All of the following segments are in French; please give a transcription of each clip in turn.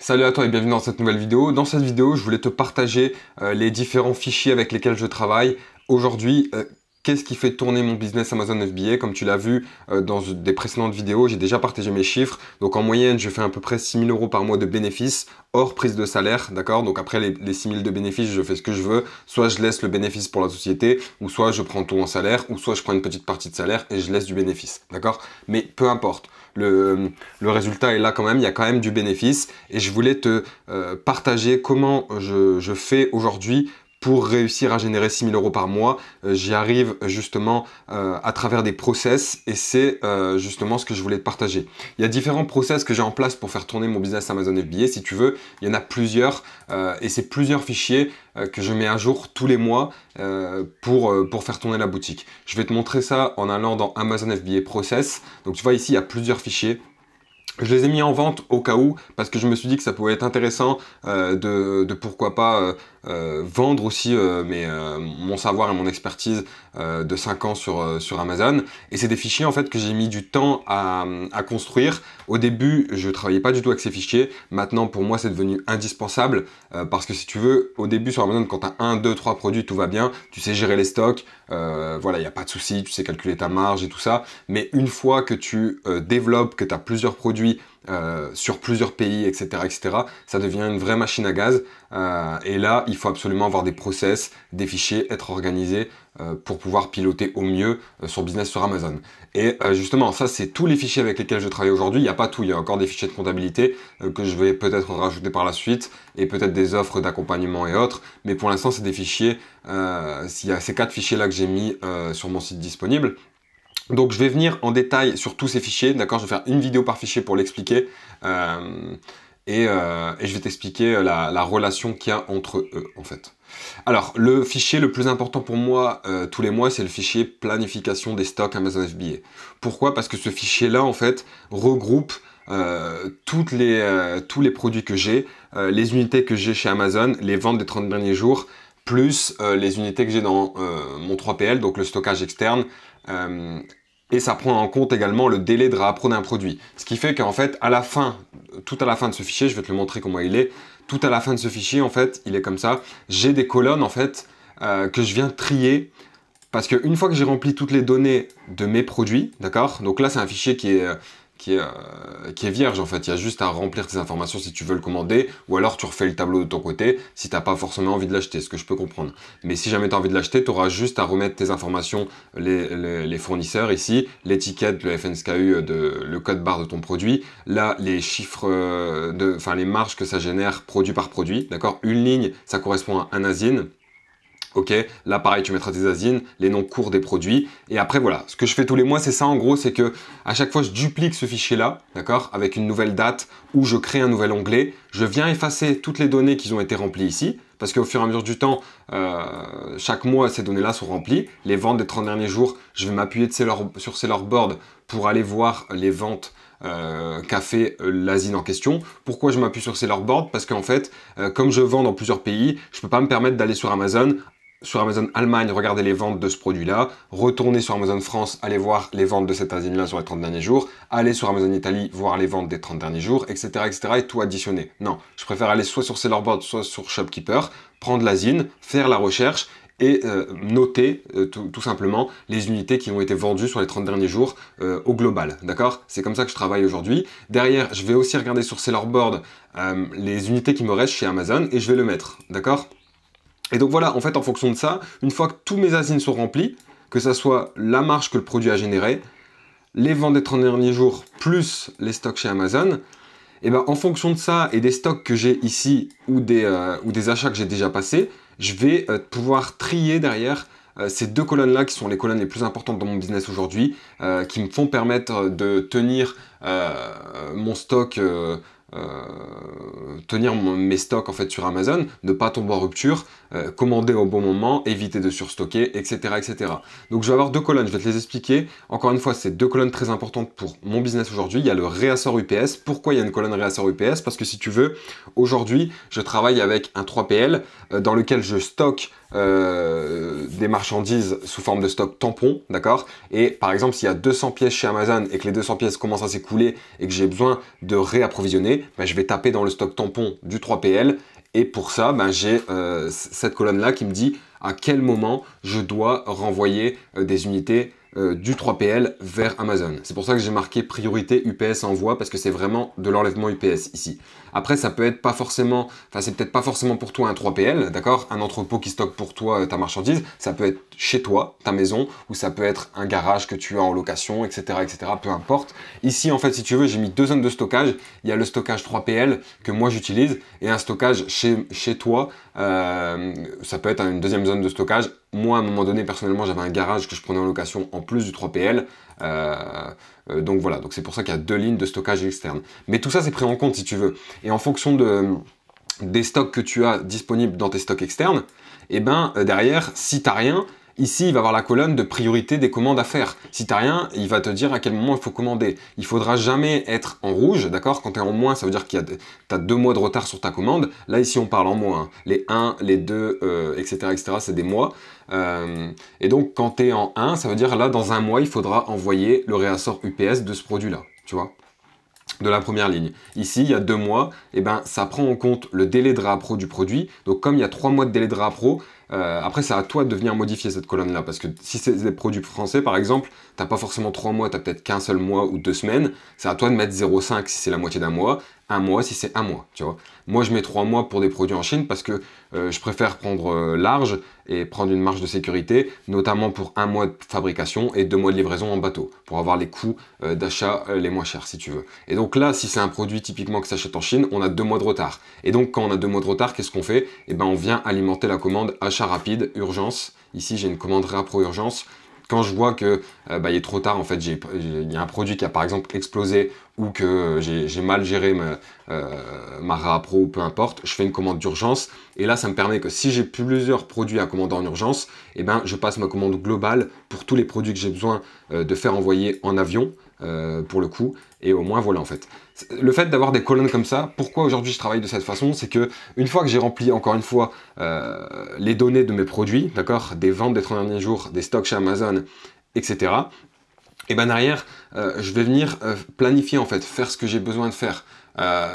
Salut à toi et bienvenue dans cette nouvelle vidéo. Dans cette vidéo, je voulais te partager les différents fichiers avec lesquels je travaille. Aujourd'hui, qu'est-ce qui fait tourner mon business Amazon FBA? Comme tu l'as vu dans des précédentes vidéos, j'ai déjà partagé mes chiffres. Donc en moyenne, je fais à peu près 6 000 € par mois de bénéfices, hors prise de salaire, d'accord? Donc après les 6 000 de bénéfices, je fais ce que je veux. Soit je laisse le bénéfice pour la société, ou soit je prends tout en salaire, ou soit je prends une petite partie de salaire et je laisse du bénéfice, d'accord? Mais peu importe. Le résultat est là quand même, il y a quand même du bénéfice et je voulais te partager comment je fais aujourd'hui pour réussir à générer 6 000 € par mois. J'y arrive justement à travers des process et c'est justement ce que je voulais te partager. Il y a différents process que j'ai en place pour faire tourner mon business Amazon FBA. Si tu veux, il y en a plusieurs et c'est plusieurs fichiers que je mets à jour tous les mois pour faire tourner la boutique. Je vais te montrer ça en allant dans Amazon FBA Process. Donc tu vois ici, il y a plusieurs fichiers. Je les ai mis en vente au cas où, parce que je me suis dit que ça pouvait être intéressant de pourquoi pas vendre aussi mon savoir et mon expertise de 5 ans sur Amazon. Et c'est des fichiers en fait que j'ai mis du temps à construire. Au début, je travaillais pas du tout avec ces fichiers. Maintenant, pour moi, c'est devenu indispensable parce que si tu veux, au début sur Amazon, quand tu as 1, 2, 3 produits, tout va bien. Tu sais gérer les stocks. Voilà, il n'y a pas de souci. Tu sais calculer ta marge et tout ça. Mais une fois que tu développes, que tu as plusieurs produits sur plusieurs pays, etc., ça devient une vraie machine à gaz. Et là, il faut absolument avoir des process, des fichiers, être organisé pour pouvoir piloter au mieux son business sur Amazon. Et justement, ça, c'est tous les fichiers avec lesquels je travaille aujourd'hui. Il n'y a pas tout, il y a encore des fichiers de comptabilité que je vais peut-être rajouter par la suite et peut-être des offres d'accompagnement et autres. Mais pour l'instant, c'est des fichiers, il y a ces 4 fichiers-là que j'ai mis sur mon site disponible. Donc je vais venir en détail sur tous ces fichiers, d'accord? Je vais faire une vidéo par fichier pour l'expliquer et je vais t'expliquer la relation qu'il y a entre eux en fait. Alors le fichier le plus important pour moi tous les mois, c'est le fichier planification des stocks Amazon FBA. Pourquoi? Parce que ce fichier-là en fait regroupe tous les produits que j'ai, les unités que j'ai chez Amazon, les ventes des 30 derniers jours, plus les unités que j'ai dans mon 3PL, donc le stockage externe. Et ça prend en compte également le délai de réappro d'un produit. Ce qui fait qu'en fait, tout à la fin de ce fichier, je vais te le montrer comment il est, tout à la fin de ce fichier, en fait, il est comme ça. J'ai des colonnes, en fait, que je viens trier. Parce qu'une fois que j'ai rempli toutes les données de mes produits, d'accord? Donc là, c'est un fichier qui est vierge en fait, il y a juste à remplir tes informations si tu veux le commander, ou alors tu refais le tableau de ton côté si tu n'as pas forcément envie de l'acheter, ce que je peux comprendre. Mais si jamais tu as envie de l'acheter, tu auras juste à remettre tes informations, les fournisseurs ici, l'étiquette, le FNSKU, le code barre de ton produit, là les chiffres, les marges que ça génère produit par produit, d'accord? Une ligne, ça correspond à un ASIN. Ok, là pareil, tu mettras tes ASIN, les noms courts des produits. Et après voilà, ce que je fais tous les mois, c'est ça en gros, c'est que à chaque fois je duplique ce fichier-là, d'accord, avec une nouvelle date où je crée un nouvel onglet. Je viens effacer toutes les données qui ont été remplies ici, parce qu'au fur et à mesure du temps, chaque mois, ces données-là sont remplies. Les ventes des 30 derniers jours, je vais m'appuyer sur Sellerboard pour aller voir les ventes qu'a fait l'ASIN en question. Pourquoi je m'appuie sur Sellerboard? Parce qu'en fait, comme je vends dans plusieurs pays, je peux pas me permettre d'aller sur Amazon Allemagne, regarder les ventes de ce produit-là, retourner sur Amazon France, aller voir les ventes de cette ASIN-là sur les 30 derniers jours, aller sur Amazon Italie, voir les ventes des 30 derniers jours, etc., et tout additionner. Non, je préfère aller soit sur Sellerboard, soit sur Shopkeeper, prendre l'ASIN, faire la recherche et noter tout simplement les unités qui ont été vendues sur les 30 derniers jours au global, d'accord? C'est comme ça que je travaille aujourd'hui. Derrière, je vais aussi regarder sur Sellerboard les unités qui me restent chez Amazon et je vais le mettre, d'accord? Et donc voilà, en fait, en fonction de ça, une fois que tous mes ASIN sont remplis, que ça soit la marge que le produit a générée, les ventes des 30 derniers jours, plus les stocks chez Amazon, et ben en fonction de ça et des stocks que j'ai ici ou des achats que j'ai déjà passés, je vais pouvoir trier derrière ces deux colonnes-là qui sont les colonnes les plus importantes dans mon business aujourd'hui, qui me font permettre de tenir mon stock, tenir mes stocks en fait sur Amazon, ne pas tomber en rupture, commander au bon moment, éviter de surstocker, etc., etc. Donc je vais avoir deux colonnes, je vais te les expliquer. Encore une fois, c'est deux colonnes très importantes pour mon business aujourd'hui. Il y a le réassort UPS. Pourquoi il y a une colonne réassort UPS? Parce que si tu veux, aujourd'hui, je travaille avec un 3PL dans lequel je stocke des marchandises sous forme de stock tampon, d'accord? Et par exemple, s'il y a 200 pièces chez Amazon et que les 200 pièces commencent à s'écouler et que j'ai besoin de réapprovisionner, ben, je vais taper dans le stock tampon du 3PL. Et pour ça, ben, j'ai cette colonne-là qui me dit à quel moment je dois renvoyer des unités du 3PL vers Amazon. C'est pour ça que j'ai marqué priorité UPS envoi parce que c'est vraiment de l'enlèvement UPS ici. Après, ça peut être pas forcément, enfin c'est peut-être pas forcément pour toi un 3PL, d'accord? Un entrepôt qui stocke pour toi ta marchandise, ça peut être chez toi, ta maison, ou ça peut être un garage que tu as en location, etc., etc., peu importe. Ici, en fait, si tu veux, j'ai mis deux zones de stockage. Il y a le stockage 3PL que moi j'utilise et un stockage chez toi. Ça peut être une deuxième zone de stockage. Moi, à un moment donné, personnellement, j'avais un garage que je prenais en location en plus du 3PL. Donc voilà, donc c'est pour ça qu'il y a deux lignes de stockage externe. Mais tout ça, c'est pris en compte si tu veux. Et en fonction des stocks que tu as disponibles dans tes stocks externes, et ben derrière, si tu n'as rien, ici, il va y avoir la colonne de priorité des commandes à faire. Si tu n'as rien, il va te dire à quel moment il faut commander. Il ne faudra jamais être en rouge, d'accord? Quand tu es en moins, ça veut dire que tu as 2 mois de retard sur ta commande. Là, ici, on parle en mois. Hein. Les 1, les 2, etc., etc., c'est des mois. Et donc, quand tu es en 1, ça veut dire là, dans un mois, il faudra envoyer le réassort UPS de ce produit-là, tu vois, de la première ligne. Ici, il y a 2 mois, et ben, ça prend en compte le délai de réappro du produit. Donc, comme il y a 3 mois de délai de réappro, après, c'est à toi de venir modifier cette colonne-là. Parce que si c'est des produits français, par exemple, t'as pas forcément 3 mois, t'as peut-être qu'un seul mois ou 2 semaines. C'est à toi de mettre 0,5 si c'est la moitié d'un mois, 1 mois si c'est 1 mois, tu vois. Moi, je mets 3 mois pour des produits en Chine parce que je préfère prendre large et prendre une marge de sécurité, notamment pour 1 mois de fabrication et 2 mois de livraison en bateau, pour avoir les coûts d'achat les moins chers, si tu veux. Et donc là, si c'est un produit typiquement qui s'achète en Chine, on a 2 mois de retard. Et donc, quand on a 2 mois de retard, qu'est-ce qu'on fait? Eh ben, on vient alimenter la commande achat rapide, urgence. Ici, j'ai une commande réappro urgence. Quand je vois que il est trop tard, en fait, il y a un produit qui a par exemple explosé ou que j'ai mal géré ma réappro ou peu importe, je fais une commande d'urgence. Et là, ça me permet que si j'ai plusieurs produits à commander en urgence, eh ben, je passe ma commande globale pour tous les produits que j'ai besoin de faire envoyer en avion, pour le coup. Et au moins, voilà, en fait. Le fait d'avoir des colonnes comme ça, pourquoi aujourd'hui je travaille de cette façon, c'est que une fois que j'ai rempli, encore une fois, les données de mes produits, d'accord, des ventes des 30 derniers jours, des stocks chez Amazon, etc., et ben derrière, je vais venir planifier, en fait, faire ce que j'ai besoin de faire.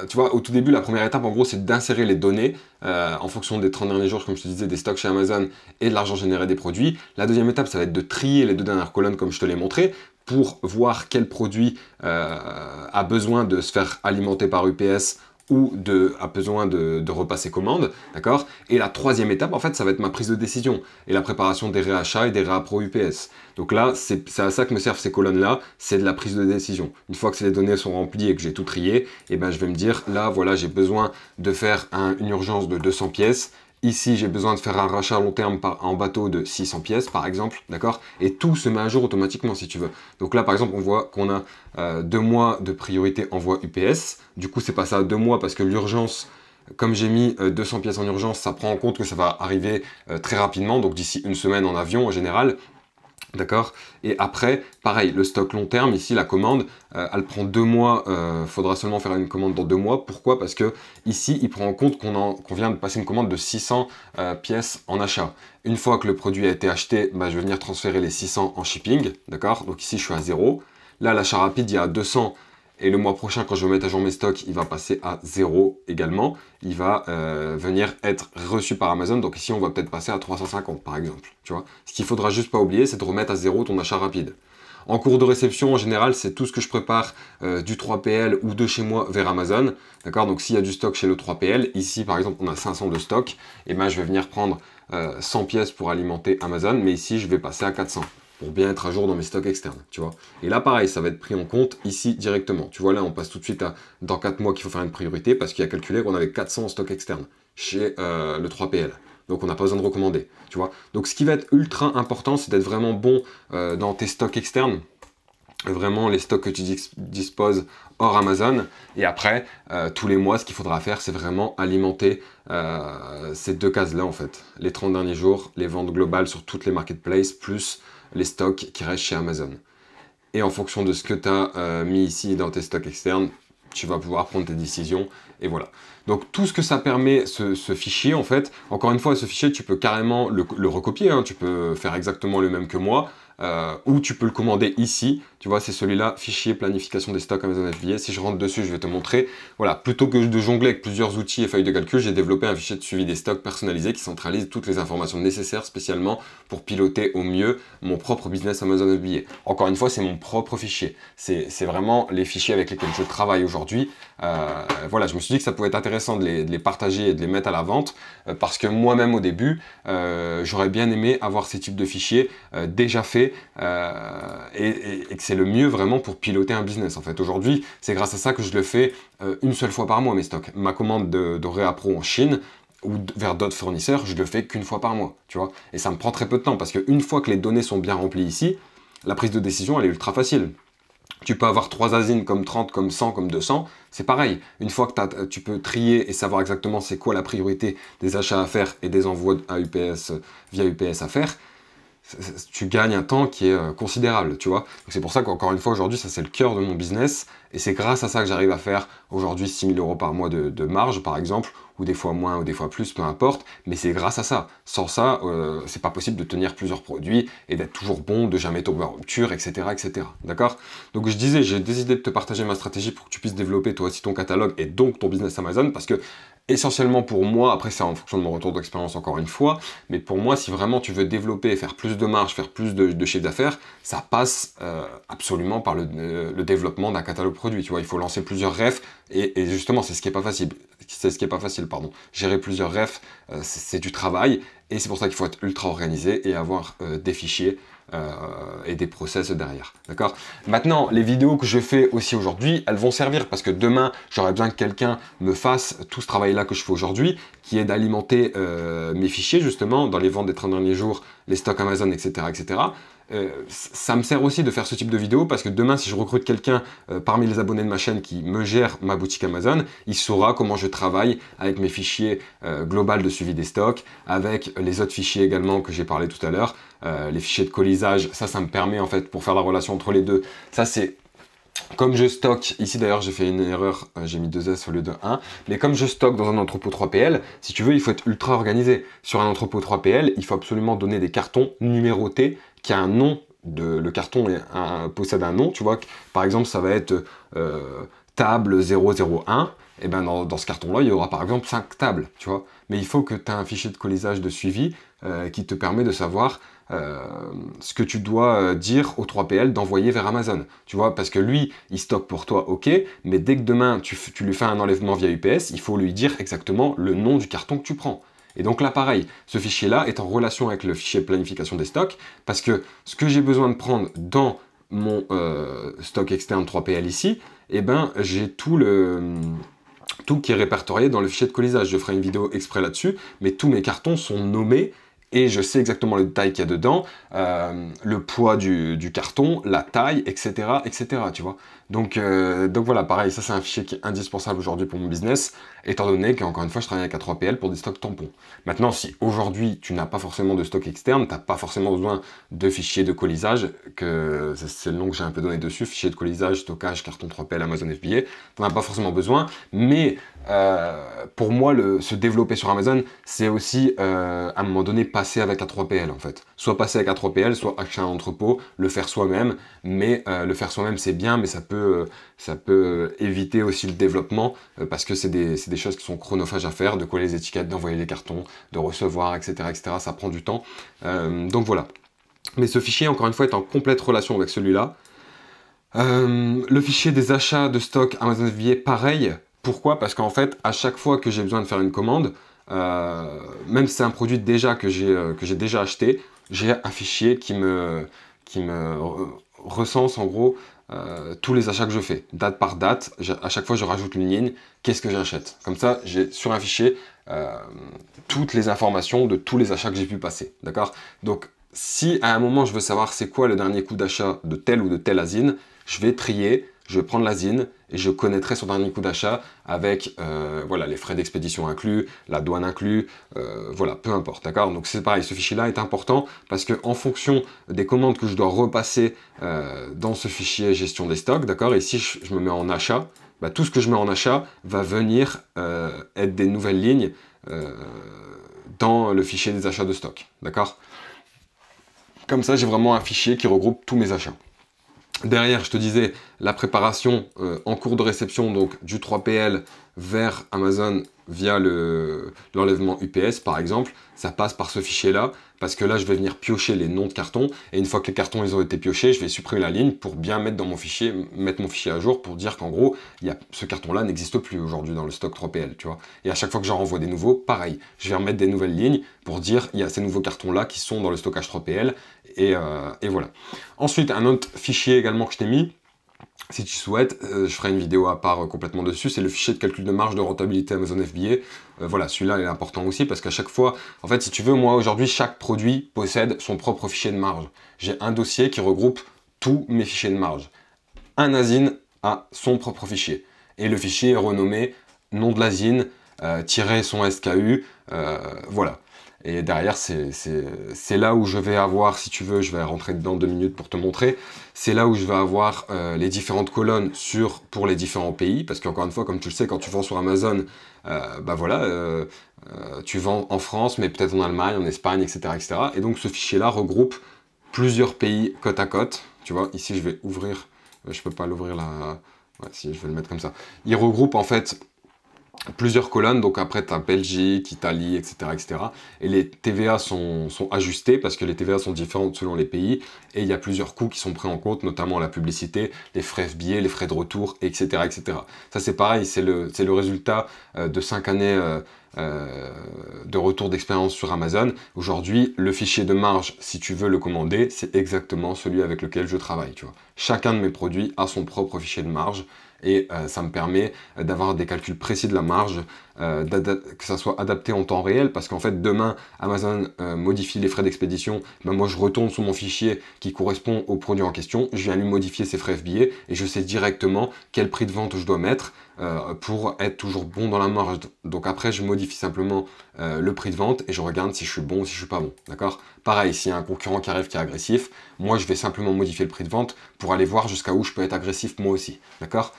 Tu vois, au tout début, la première étape, en gros, c'est d'insérer les données en fonction des 30 derniers jours, comme je te disais, des stocks chez Amazon et de l'argent généré des produits. La deuxième étape, ça va être de trier les deux dernières colonnes, comme je te l'ai montré, pour voir quel produit a besoin de se faire alimenter par UPS ou a besoin de repasser commande, d'accord? Et la troisième étape, en fait, ça va être ma prise de décision et la préparation des réachats et des réappro UPS. Donc là, c'est à ça que me servent ces colonnes-là, c'est de la prise de décision. Une fois que ces données sont remplies et que j'ai tout trié, eh ben, je vais me dire, là, voilà, j'ai besoin de faire une urgence de 200 pièces. Ici, j'ai besoin de faire un rachat à long terme en bateau de 600 pièces, par exemple, d'accord? Et tout se met à jour automatiquement, si tu veux. Donc là, par exemple, on voit qu'on a 2 mois de priorité envoi UPS. Du coup, c'est passé à 2 mois parce que l'urgence, comme j'ai mis 200 pièces en urgence, ça prend en compte que ça va arriver très rapidement, donc d'ici une semaine en avion en général. D'accord? Et après, pareil, le stock long terme, ici, la commande, elle prend 2 mois, faudra seulement faire une commande dans 2 mois. Pourquoi? Parce que ici, il prend en compte qu'on vient de passer une commande de 600 pièces en achat. Une fois que le produit a été acheté, bah, je vais venir transférer les 600 en shipping, d'accord? Donc ici, je suis à 0. Là, l'achat rapide, il y a 200. Et le mois prochain, quand je vais mettre à jour mes stocks, il va passer à 0 également. Il va venir être reçu par Amazon. Donc ici, on va peut-être passer à 350 par exemple. Tu vois, ce qu'il faudra juste pas oublier, c'est de remettre à 0 ton achat rapide. En cours de réception, en général, c'est tout ce que je prépare du 3PL ou de chez moi vers Amazon. D'accord? Donc s'il y a du stock chez le 3PL, ici par exemple, on a 500 de stock, et ben je vais venir prendre 100 pièces pour alimenter Amazon, mais ici, je vais passer à 400. Pour bien être à jour dans mes stocks externes, tu vois. Et là, pareil, ça va être pris en compte ici directement. Tu vois, là, on passe tout de suite à dans 4 mois qu'il faut faire une priorité parce qu'il a calculé qu'on avait 400 en stock externe chez le 3PL. Donc, on n'a pas besoin de recommander, tu vois. Donc, ce qui va être ultra important, c'est d'être vraiment bon dans tes stocks externes. Vraiment, les stocks que tu disposes hors Amazon. Et après, tous les mois, ce qu'il faudra faire, c'est vraiment alimenter ces deux cases-là, en fait. Les 30 derniers jours, les ventes globales sur toutes les marketplaces, plus les stocks qui restent chez Amazon. Et en fonction de ce que tu as mis ici dans tes stocks externes, tu vas pouvoir prendre tes décisions et voilà. Donc tout ce que ça permet, ce fichier, en fait, encore une fois, ce fichier, tu peux carrément le recopier, hein, tu peux faire exactement le même que moi, ou tu peux le commander ici, tu vois, c'est celui-là, fichier planification des stocks Amazon FBA. Si je rentre dessus, je vais te montrer. Voilà, plutôt que de jongler avec plusieurs outils et feuilles de calcul, j'ai développé un fichier de suivi des stocks personnalisé qui centralise toutes les informations nécessaires spécialement pour piloter au mieux mon propre business Amazon FBA. Encore une fois, c'est mon propre fichier. C'est vraiment les fichiers avec lesquels je travaille aujourd'hui. Voilà, je me suis dit que ça pouvait être intéressant de les partager et de les mettre à la vente parce que moi-même au début, j'aurais bien aimé avoir ces types de fichiers déjà faits et que c'est le mieux vraiment pour piloter un business. En fait, aujourd'hui, c'est grâce à ça que je le fais une seule fois par mois, mes stocks. Ma commande de Réa Pro en Chine ou vers d'autres fournisseurs, je le fais qu'une fois par mois, tu vois. Et ça me prend très peu de temps parce qu'une fois que les données sont bien remplies ici, la prise de décision, elle est ultra facile. Tu peux avoir 3 asines comme 30, comme 100, comme 200, c'est pareil. Une fois que tu peux trier et savoir exactement c'est quoi la priorité des achats à faire et des envois à UPS, via UPS à faire, tu gagnes un temps qui est considérable, tu vois. C'est pour ça qu'encore une fois, aujourd'hui, ça c'est le cœur de mon business, et c'est grâce à ça que j'arrive à faire aujourd'hui 6 000 € par mois de marge, par exemple, ou des fois moins, ou des fois plus, peu importe, mais c'est grâce à ça. Sans ça, c'est pas possible de tenir plusieurs produits, et d'être toujours bon, de jamais tomber en rupture, etc., etc., d'accord? Donc je disais, j'ai décidé de te partager ma stratégie pour que tu puisses développer toi aussi ton catalogue, et donc ton business Amazon, parce que essentiellement pour moi, après c'est en fonction de mon retour d'expérience encore une fois, mais pour moi, si vraiment tu veux développer, faire plus de marge, faire plus de chiffre d'affaires, ça passe absolument par le développement d'un catalogue produit. Tu vois, il faut lancer plusieurs refs et justement, c'est ce qui est pas facile. C'est ce qui est pas facile, pardon. Gérer plusieurs refs, c'est du travail et c'est pour ça qu'il faut être ultra organisé et avoir des fichiers et des process derrière, d'accord? Maintenant, les vidéos que je fais aussi aujourd'hui, elles vont servir parce que demain, j'aurai besoin que quelqu'un me fasse tout ce travail-là que je fais aujourd'hui, qui est d'alimenter mes fichiers, justement, dans les ventes des 30 derniers jours, les stocks Amazon, etc., etc. Ça me sert aussi de faire ce type de vidéo parce que demain, si je recrute quelqu'un parmi les abonnés de ma chaîne qui me gère ma boutique Amazon, il saura comment je travaille avec mes fichiers global de suivi des stocks, avec les autres fichiers également que j'ai parlé tout à l'heure, les fichiers de colisage. Ça me permet en fait pour faire la relation entre les deux. Ça c'est comme je stocke, ici d'ailleurs j'ai fait une erreur, j'ai mis 2 S au lieu de 1, mais comme je stocke dans un entrepôt 3PL, si tu veux, il faut être ultra organisé. Sur un entrepôt 3PL, il faut absolument donner des cartons numérotés qui a un nom, le carton possède un nom, tu vois, par exemple ça va être table 001, et ben dans ce carton-là, il y aura par exemple 5 tables, tu vois. Mais il faut que tu aies un fichier de colisage de suivi qui te permet de savoir ce que tu dois dire au 3PL d'envoyer vers Amazon, tu vois, parce que lui, il stocke pour toi, ok, mais dès que demain tu lui fais un enlèvement via UPS, il faut lui dire exactement le nom du carton que tu prends. Et donc là, pareil, ce fichier-là est en relation avec le fichier planification des stocks, parce que ce que j'ai besoin de prendre dans mon stock externe 3PL ici, eh ben, j'ai tout qui est répertorié dans le fichier de colisage. Je ferai une vidéo exprès là-dessus, mais tous mes cartons sont nommés et je sais exactement le détail qu'il y a dedans, le poids du carton, la taille, etc., etc., tu vois. Donc voilà, pareil, ça c'est un fichier qui est indispensable aujourd'hui pour mon business, étant donné qu'encore une fois, je travaille avec A3PL pour des stocks tampons. Maintenant, si aujourd'hui, tu n'as pas forcément de stock externe, tu n'as pas forcément besoin de fichiers de colisage, que c'est le nom que j'ai un peu donné dessus, fichier de colisage, stockage, carton 3PL, Amazon FBA, tu n'en as pas forcément besoin, mais pour moi, se développer sur Amazon, c'est aussi, à un moment donné, passer avec A3PL, en fait. Soit passer avec A3PL, soit acheter un entrepôt, le faire soi-même, mais le faire soi-même, c'est bien, mais ça peut éviter aussi le développement, parce que c'est des choses qui sont chronophages à faire, de coller les étiquettes, d'envoyer les cartons, de recevoir, etc., etc., ça prend du temps. Donc voilà. Mais ce fichier, encore une fois, est en complète relation avec celui-là. Le fichier des achats de stock Amazon FBA, pareil. Pourquoi? Parce qu'en fait, à chaque fois que j'ai besoin de faire une commande, même si c'est un produit déjà que j'ai déjà acheté, j'ai un fichier qui me recense en gros tous les achats que je fais, date par date. À chaque fois, je rajoute une ligne, qu'est-ce que j'achète. Comme ça, j'ai sur un fichier toutes les informations de tous les achats que j'ai pu passer. D'accord? Donc, si à un moment, je veux savoir c'est quoi le dernier coût d'achat de telle ou de telle asine, je vais trier, je vais prendre l'asine et je connaîtrai son dernier coût d'achat avec voilà, les frais d'expédition inclus, la douane inclus, voilà, peu importe, d'accord? Donc c'est pareil, ce fichier-là est important parce que en fonction des commandes que je dois repasser dans ce fichier gestion des stocks, d'accord? Et si je me mets en achat, bah, tout ce que je mets en achat va venir être des nouvelles lignes dans le fichier des achats de stock, d'accord? Comme ça, j'ai vraiment un fichier qui regroupe tous mes achats. Derrière, je te disais, la préparation en cours de réception, donc du 3PL vers Amazon via l'enlèvement UPS par exemple, ça passe par ce fichier-là, parce que là, je vais venir piocher les noms de cartons, et une fois que les cartons ils ont été piochés, je vais supprimer la ligne pour bien mettre dans mon fichier, mettre mon fichier à jour pour dire qu'en gros, ce carton-là n'existe plus aujourd'hui dans le stock 3PL, tu vois. Et à chaque fois que j'en renvoie des nouveaux, pareil, je vais remettre des nouvelles lignes pour dire il y a ces nouveaux cartons-là qui sont dans le stockage 3PL, et voilà. Ensuite, un autre fichier également que je t'ai mis, si tu souhaites, je ferai une vidéo à part complètement dessus, c'est le fichier de calcul de marge de rentabilité Amazon FBA. Voilà, celui-là il est important aussi parce qu'à chaque fois, en fait si tu veux, moi aujourd'hui chaque produit possède son propre fichier de marge. J'ai un dossier qui regroupe tous mes fichiers de marge. Un ASIN a son propre fichier. Et le fichier est renommé nom de l'ASIN, tirer son SKU, voilà. Et derrière, c'est là où je vais avoir, si tu veux, je vais rentrer dedans 2 minutes pour te montrer, c'est là où je vais avoir les différentes colonnes pour les différents pays, parce qu'encore une fois, comme tu le sais, quand tu vends sur Amazon, bah voilà, tu vends en France, mais peut-être en Allemagne, en Espagne, etc., etc. Et donc ce fichier-là regroupe plusieurs pays côte à côte. Tu vois, ici je vais ouvrir, je peux pas l'ouvrir là, ouais, si je vais le mettre comme ça. Il regroupe en fait plusieurs colonnes, donc après tu as Belgique, Italie, etc., etc. Et les TVA sont ajustés parce que les TVA sont différentes selon les pays et il y a plusieurs coûts qui sont pris en compte, notamment la publicité, les frais FBA, les frais de retour, etc., etc. Ça c'est pareil, c'est le résultat de 5 années de retour d'expérience sur Amazon. Aujourd'hui, le fichier de marge, si tu veux le commander, c'est exactement celui avec lequel je travaille. Tu vois. Chacun de mes produits a son propre fichier de marge et ça me permet d'avoir des calculs précis de la marge, que ça soit adapté en temps réel, parce qu'en fait demain Amazon modifie les frais d'expédition, ben moi je retourne sur mon fichier qui correspond au produit en question, je viens lui modifier ses frais FBA et je sais directement quel prix de vente je dois mettre pour être toujours bon dans la marge. Donc après je modifie simplement le prix de vente et je regarde si je suis bon ou si je suis pas bon, d'accord? Pareil, s'il y a un concurrent qui arrive qui est agressif, moi je vais simplement modifier le prix de vente pour aller voir jusqu'à où je peux être agressif moi aussi, d'accord?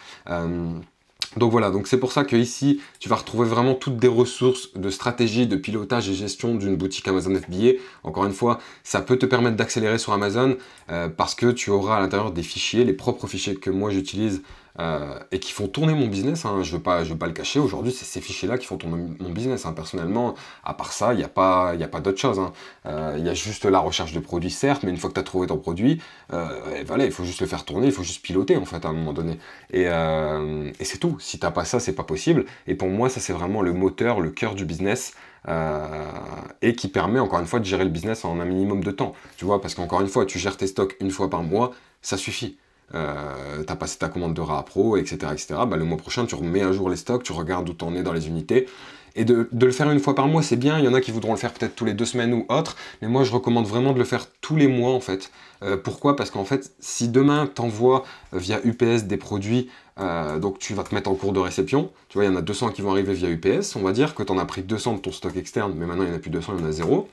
Donc voilà, donc c'est pour ça que ici tu vas retrouver vraiment toutes des ressources de stratégie, de pilotage et gestion d'une boutique Amazon FBA. Encore une fois, ça peut te permettre d'accélérer sur Amazon parce que tu auras à l'intérieur des fichiers, les propres fichiers que moi j'utilise et qui font tourner mon business, hein. Je veux pas le cacher, aujourd'hui c'est ces fichiers-là qui font tourner mon business, hein. Personnellement, à part ça, il n'y a pas d'autre chose, hein. Il y a juste la recherche de produits, certes, mais une fois que tu as trouvé ton produit, voilà, il faut juste le faire tourner, il faut juste piloter en fait à un moment donné. Et c'est tout, si t'as pas ça, c'est pas possible, et pour moi ça c'est vraiment le moteur, le cœur du business, et qui permet encore une fois de gérer le business en un minimum de temps, tu vois, parce qu'encore une fois, tu gères tes stocks une fois par mois, ça suffit. T'as passé ta commande de Rapro, etc., etc. Bah, le mois prochain, tu remets à jour les stocks, tu regardes où t'en es dans les unités. Et de le faire une fois par mois, c'est bien. Il y en a qui voudront le faire peut-être tous les 2 semaines ou autre. Mais moi, je recommande vraiment de le faire tous les mois, en fait. Pourquoi? Parce qu'en fait, si demain, t'envoies via UPS des produits, donc tu vas te mettre en cours de réception. Tu vois, il y en a 200 qui vont arriver via UPS. On va dire que t'en as pris 200 de ton stock externe, mais maintenant, il n'y en a plus 200, il y en a 0.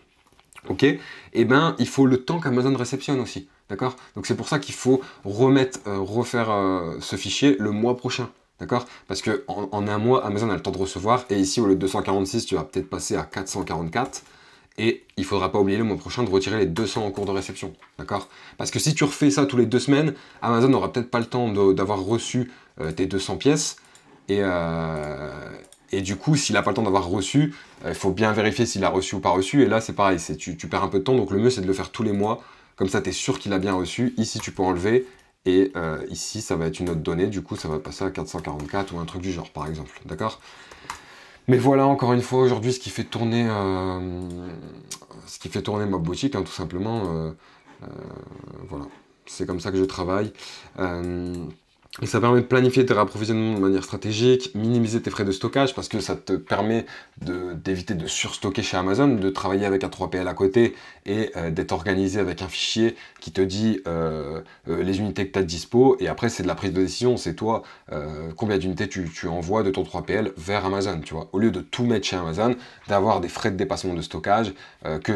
Ok, et ben il faut le temps qu'Amazon réceptionne aussi, d'accord? Donc c'est pour ça qu'il faut refaire ce fichier le mois prochain, d'accord? Parce que en un mois, Amazon a le temps de recevoir, et ici au lieu de 246, tu vas peut-être passer à 444, et il faudra pas oublier le mois prochain de retirer les 200 en cours de réception, d'accord? Parce que si tu refais ça tous les 2 semaines, Amazon n'aura peut-être pas le temps d'avoir reçu tes 200 pièces, et du coup, s'il n'a pas le temps d'avoir reçu, il faut bien vérifier s'il a reçu ou pas reçu. Et là, c'est pareil, tu perds un peu de temps. Donc le mieux, c'est de le faire tous les mois. Comme ça, tu es sûr qu'il a bien reçu. Ici, tu peux enlever. Et ici, ça va être une autre donnée. Du coup, ça va passer à 444 ou un truc du genre, par exemple. D'accord? Mais voilà, encore une fois, aujourd'hui, ce qui fait tourner ma boutique, hein, tout simplement. Voilà. C'est comme ça que je travaille. Et ça permet de planifier tes réapprovisionnements de manière stratégique, minimiser tes frais de stockage parce que ça te permet d'éviter de surstocker chez Amazon, de travailler avec un 3PL à côté et d'être organisé avec un fichier qui te dit les unités que tu as de dispo, et après c'est de la prise de décision, c'est toi combien d'unités tu envoies de ton 3PL vers Amazon, tu vois, au lieu de tout mettre chez Amazon, d'avoir des frais de dépassement de stockage,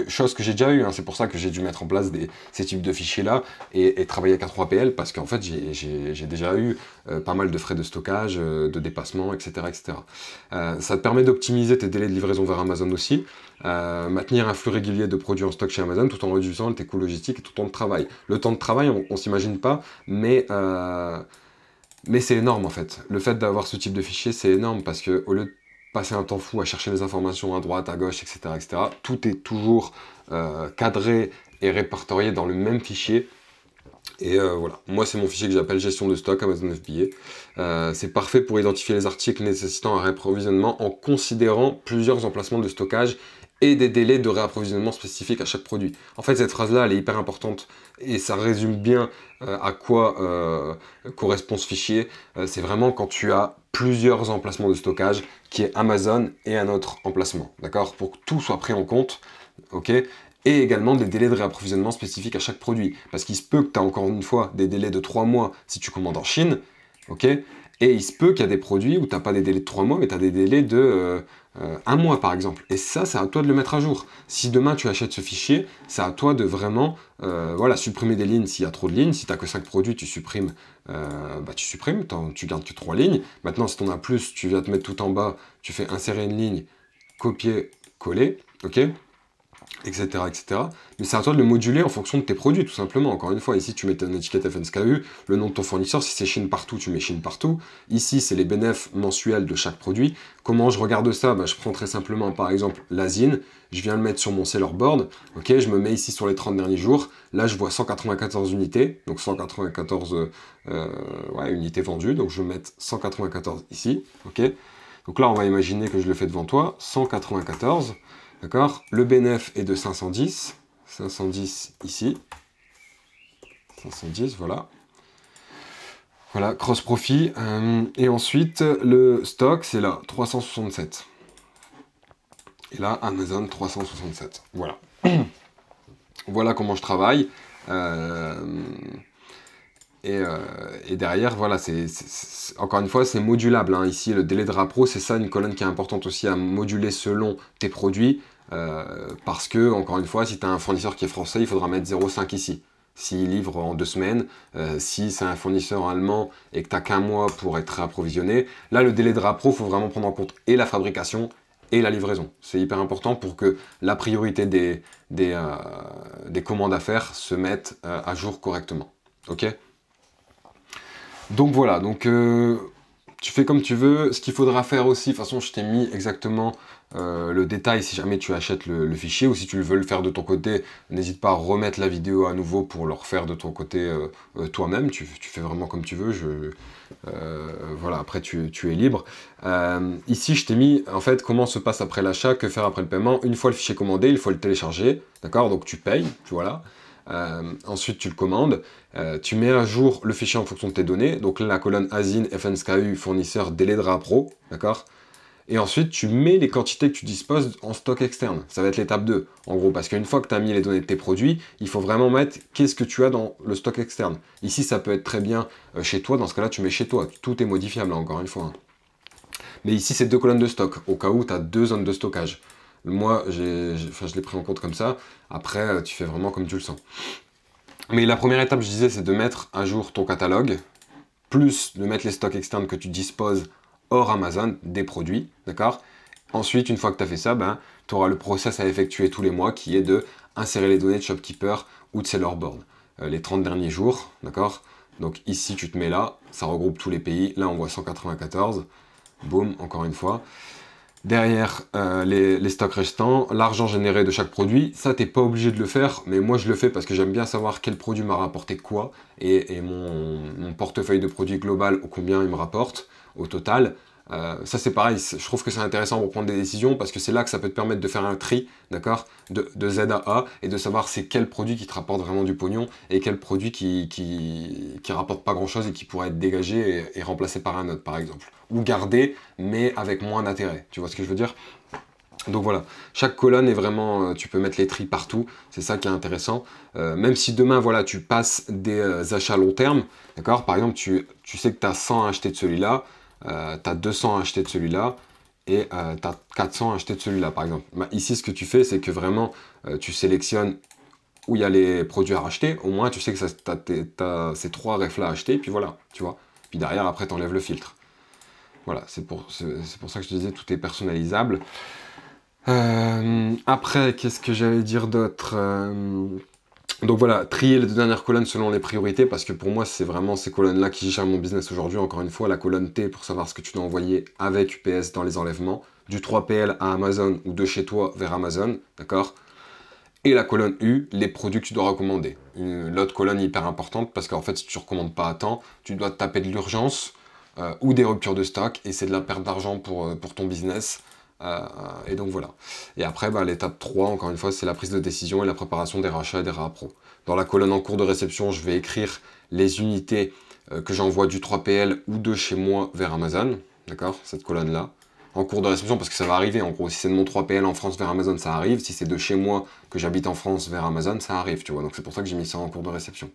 chose que j'ai déjà eu, hein, c'est pour ça que j'ai dû mettre en place ces types de fichiers là et travailler avec un 3PL, parce qu'en fait j'ai déjà eu SKU, pas mal de frais de stockage, de dépassement, etc. etc. Ça te permet d'optimiser tes délais de livraison vers Amazon aussi, maintenir un flux régulier de produits en stock chez Amazon tout en réduisant tes coûts logistiques et tout le temps de travail. Le temps de travail, on s'imagine pas, mais c'est énorme en fait. Le fait d'avoir ce type de fichier, c'est énorme parce que au lieu de passer un temps fou à chercher les informations à droite, à gauche, etc., tout est toujours cadré et répertorié dans le même fichier. Et voilà, moi c'est mon fichier que j'appelle gestion de stock Amazon FBA. C'est parfait pour identifier les articles nécessitant un réapprovisionnement en considérant plusieurs emplacements de stockage et des délais de réapprovisionnement spécifiques à chaque produit. En fait, cette phrase-là, elle est hyper importante et ça résume bien à quoi correspond ce fichier. C'est vraiment quand tu as plusieurs emplacements de stockage qui est Amazon et un autre emplacement, d'accord? Pour que tout soit pris en compte, ok? Et également des délais de réapprovisionnement spécifiques à chaque produit. Parce qu'il se peut que tu as encore une fois des délais de 3 mois si tu commandes en Chine, ok? Et il se peut qu'il y a des produits où tu n'as pas des délais de 3 mois, mais tu as des délais de 1 mois par exemple. Et ça, c'est à toi de le mettre à jour. Si demain tu achètes ce fichier, c'est à toi de vraiment voilà, supprimer des lignes s'il y a trop de lignes. Si tu n'as que 5 produits, tu supprimes, tu gardes que 3 lignes. Maintenant, si tu en as plus, tu vas te mettre tout en bas, tu fais insérer une ligne, copier, coller, ok? Etc., etc. Mais c'est à toi de le moduler en fonction de tes produits, tout simplement. Encore une fois, ici, tu mets ton étiquette FNSKU, le nom de ton fournisseur, si c'est Chine partout, tu mets Chine partout. Ici, c'est les bénéfices mensuels de chaque produit. Comment je regarde ça? Je prends très simplement, par exemple, l'Asine, je viens le mettre sur mon seller board, ok, je me mets ici sur les 30 derniers jours, là, je vois 194 unités, donc 194 unités vendues, donc je vais mettre 194 ici, ok. Donc là, on va imaginer que je le fais devant toi, 194, d'accord? Le bénéf est de 510. 510 ici. 510, voilà. Voilà, cross profit. Et ensuite, le stock, c'est là, 367. Et là, Amazon 367. Voilà. Voilà comment je travaille. Et derrière, voilà, encore une fois, c'est modulable. Hein. Ici, le délai de rappro, c'est ça une colonne qui est importante aussi à moduler selon tes produits. Parce que, encore une fois, si tu as un fournisseur qui est français, il faudra mettre 0,5 ici. S'il livre en 2 semaines, si c'est un fournisseur allemand et que tu n'as qu'un mois pour être approvisionné, là, le délai de rappro, il faut vraiment prendre en compte et la fabrication et la livraison. C'est hyper important pour que la priorité des commandes à faire se mette à jour correctement. Ok ? Donc voilà, tu fais comme tu veux. Ce qu'il faudra faire aussi, de toute façon je t'ai mis exactement le détail si jamais tu achètes le fichier, ou si tu veux le faire de ton côté, n'hésite pas à remettre la vidéo à nouveau pour le refaire de ton côté toi-même. Tu fais vraiment comme tu veux, voilà, après tu es libre. Ici je t'ai mis en fait comment se passe après l'achat, que faire après le paiement. Une fois le fichier commandé, il faut le télécharger, d'accord? Donc tu payes, voilà. Ensuite tu le commandes, tu mets à jour le fichier en fonction de tes données, donc là la colonne Asine, FNSKU, fournisseur, délai de rappro, d'accord? Et ensuite tu mets les quantités que tu disposes en stock externe, ça va être l'étape 2, en gros, parce qu'une fois que tu as mis les données de tes produits, il faut vraiment mettre qu'est-ce que tu as dans le stock externe. Ici ça peut être très bien chez toi, dans ce cas-là tu mets chez toi, tout est modifiable encore une fois. Hein. Mais ici c'est 2 colonnes de stock, au cas où tu as 2 zones de stockage. Moi, je l'ai pris en compte comme ça. Après, tu fais vraiment comme tu le sens. Mais la première étape, je disais, c'est de mettre à jour ton catalogue, plus de mettre les stocks externes que tu disposes hors Amazon des produits, d'accord? Ensuite, une fois que tu as fait ça, tu auras le process à effectuer tous les mois qui est de insérer les données de Shopkeeper ou de Seller Board. Les 30 derniers jours, d'accord? Donc ici, tu te mets là, ça regroupe tous les pays. Là, on voit 194. Boum, encore une fois. Derrière les stocks restants, l'argent généré de chaque produit, ça t'es pas obligé de le faire, mais moi je le fais parce que j'aime bien savoir quel produit m'a rapporté quoi, et mon portefeuille de produits global, combien il me rapporte au total. Ça c'est pareil, je trouve que c'est intéressant pour prendre des décisions parce que c'est là que ça peut te permettre de faire un tri, d'accord, de Z à A, et de savoir c'est quel produit qui te rapporte vraiment du pognon et quel produit qui rapporte pas grand chose et qui pourrait être dégagé et remplacé par un autre par exemple. Ou gardé mais avec moins d'intérêt, tu vois ce que je veux dire? Donc voilà, chaque colonne est vraiment, tu peux mettre les tris partout, c'est ça qui est intéressant. Même si demain, voilà, tu passes des achats long terme, d'accord? Par exemple, tu sais que tu as 100 à acheter de celui-là, tu as 200 à acheter de celui-là, et tu as 400 à acheter de celui-là, par exemple. Ici, ce que tu fais, c'est que vraiment, tu sélectionnes où il y a les produits à racheter, au moins tu sais que tu as ces 3 refs-là à acheter, et puis voilà, tu vois. Puis derrière, après, tu enlèves le filtre. Voilà, c'est pour ça que je te disais, tout est personnalisable. Après, qu'est-ce que j'allais dire d'autre Donc voilà, trier les deux dernières colonnes selon les priorités, parce que pour moi, c'est vraiment ces colonnes-là qui gèrent mon business aujourd'hui. Encore une fois, la colonne T pour savoir ce que tu dois envoyer avec UPS dans les enlèvements, du 3PL à Amazon ou de chez toi vers Amazon, d'accord? Et la colonne U, les produits que tu dois recommander. L'autre colonne hyper importante, parce qu'en fait, si tu ne recommandes pas à temps, tu dois te taper de l'urgence ou des ruptures de stock, et c'est de la perte d'argent pour ton business. Et donc voilà. Et après, l'étape 3, encore une fois, c'est la prise de décision et la préparation des rachats et des RAPRO. Dans la colonne en cours de réception, je vais écrire les unités que j'envoie du 3PL ou de chez moi vers Amazon. D'accord? Cette colonne-là. En cours de réception, parce que ça va arriver, en gros. Si c'est de mon 3PL en France vers Amazon, ça arrive. Si c'est de chez moi, que j'habite en France vers Amazon, ça arrive, tu vois. Donc c'est pour ça que j'ai mis ça en cours de réception.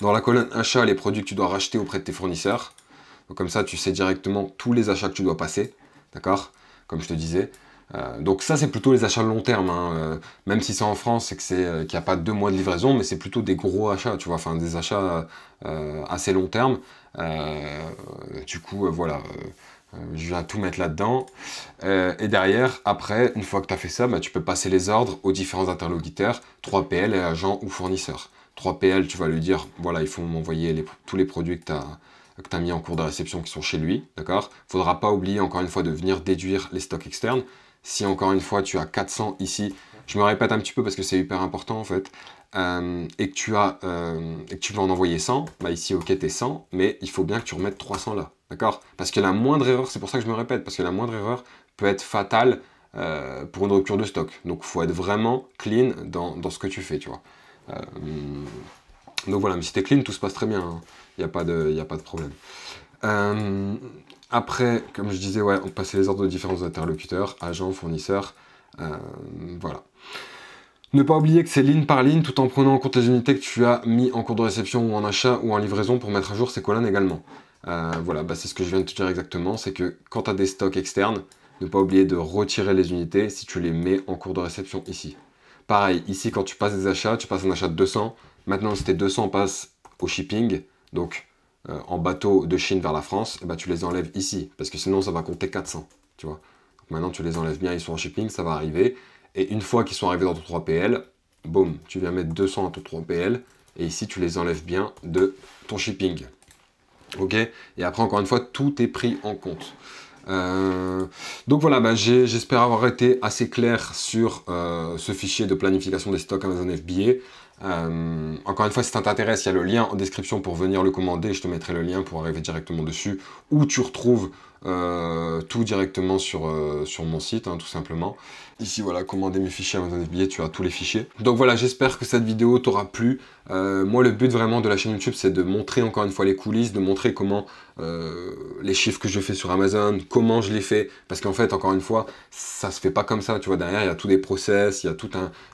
Dans la colonne achat, les produits que tu dois racheter auprès de tes fournisseurs. Donc comme ça, tu sais directement tous les achats que tu dois passer. D'accord? Comme je te disais. Donc ça, c'est plutôt les achats long terme. Hein. Même si c'est en France, c'est qu'il n'y a pas 2 mois de livraison, mais c'est plutôt des gros achats, tu vois, enfin des achats assez long terme. Du coup, voilà, je vais tout mettre là-dedans. Et derrière, après, une fois que tu as fait ça, tu peux passer les ordres aux différents interlocuteurs, 3PL et agents ou fournisseurs. 3PL, tu vas lui dire, voilà, il faut m'envoyer tous les produits que tu as mis en cours de réception qui sont chez lui, d'accord? Faudra pas oublier encore une fois de venir déduire les stocks externes. Si encore une fois tu as 400 ici, je me répète un petit peu parce que c'est hyper important en fait, et que tu vas en envoyer 100, ici ok t'es 100, mais il faut bien que tu remettes 300 là, d'accord? Parce que la moindre erreur, c'est pour ça que je me répète, parce que la moindre erreur peut être fatale pour une rupture de stock. Donc il faut être vraiment clean dans ce que tu fais, tu vois. Donc voilà, mais si t'es clean, tout se passe très bien, hein. Il n'y a pas de problème. Après, comme je disais, ouais, on passait les ordres aux différents interlocuteurs, agents, fournisseurs, voilà. Ne pas oublier que c'est ligne par ligne, tout en prenant en compte les unités que tu as mis en cours de réception ou en achat ou en livraison pour mettre à jour ces colonnes également. Voilà, c'est ce que je viens de te dire exactement, c'est que quand tu as des stocks externes, ne pas oublier de retirer les unités si tu les mets en cours de réception ici. Pareil, ici quand tu passes des achats, tu passes un achat de 200, maintenant si tes 200 passent au shipping, donc en bateau de Chine vers la France, tu les enlèves ici, parce que sinon ça va compter 400, tu vois. Donc maintenant tu les enlèves bien, ils sont en shipping, ça va arriver, et une fois qu'ils sont arrivés dans ton 3PL, boum, tu viens mettre 200 à ton 3PL, et ici tu les enlèves bien de ton shipping. Ok? Et après encore une fois, tout est pris en compte. Donc voilà, j'espère avoir été assez clair sur ce fichier de planification des stocks Amazon FBA. Encore une fois, si ça t'intéresse, il y a le lien en description pour venir le commander. Je te mettrai le lien pour arriver directement dessus. Ou tu retrouves tout directement sur mon site, hein, tout simplement. Ici, voilà, commander mes fichiers Amazon FBA, tu as tous les fichiers. Donc voilà, j'espère que cette vidéo t'aura plu. Moi, le but vraiment de la chaîne YouTube, c'est de montrer encore une fois les coulisses, de montrer comment les chiffres que je fais sur Amazon, comment je les fais. Parce qu'en fait, encore une fois, ça se fait pas comme ça. Tu vois, derrière, il y a tous des process, il y a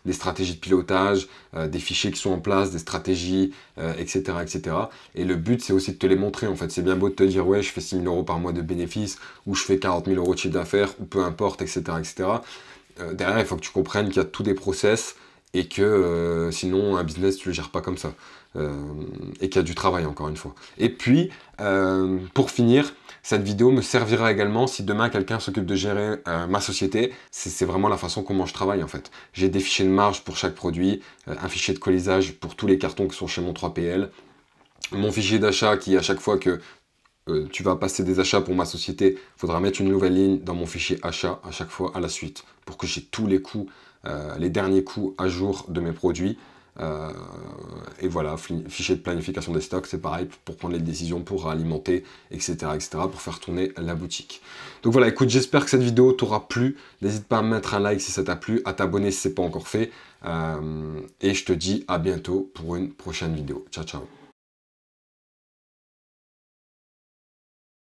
des stratégies de pilotage, des fichiers qui sont en place, des stratégies, etc., etc. Et le but, c'est aussi de te les montrer. En fait, c'est bien beau de te dire, ouais, je fais 6 000 € par mois de bénéfices, ou je fais 40 000 € de chiffre d'affaires, ou peu importe, etc., etc. Derrière, il faut que tu comprennes qu'il y a tous des process et que sinon, un business, tu le gères pas comme ça. Et qu'il y a du travail, encore une fois. Et puis, pour finir, cette vidéo me servira également si demain quelqu'un s'occupe de gérer ma société. C'est vraiment la façon comment je travaille, en fait. J'ai des fichiers de marge pour chaque produit, un fichier de colisage pour tous les cartons qui sont chez mon 3PL, mon fichier d'achat qui, à chaque fois que tu vas passer des achats pour ma société, il faudra mettre une nouvelle ligne dans mon fichier achat à chaque fois à la suite pour que j'ai tous les coûts, les derniers coûts à jour de mes produits. Et voilà, fichier de planification des stocks, c'est pareil pour prendre les décisions, pour alimenter, etc., etc., pour faire tourner la boutique. Donc voilà, écoute, j'espère que cette vidéo t'aura plu. N'hésite pas à mettre un like si ça t'a plu, à t'abonner si ce n'est pas encore fait. Et je te dis à bientôt pour une prochaine vidéo. Ciao, ciao.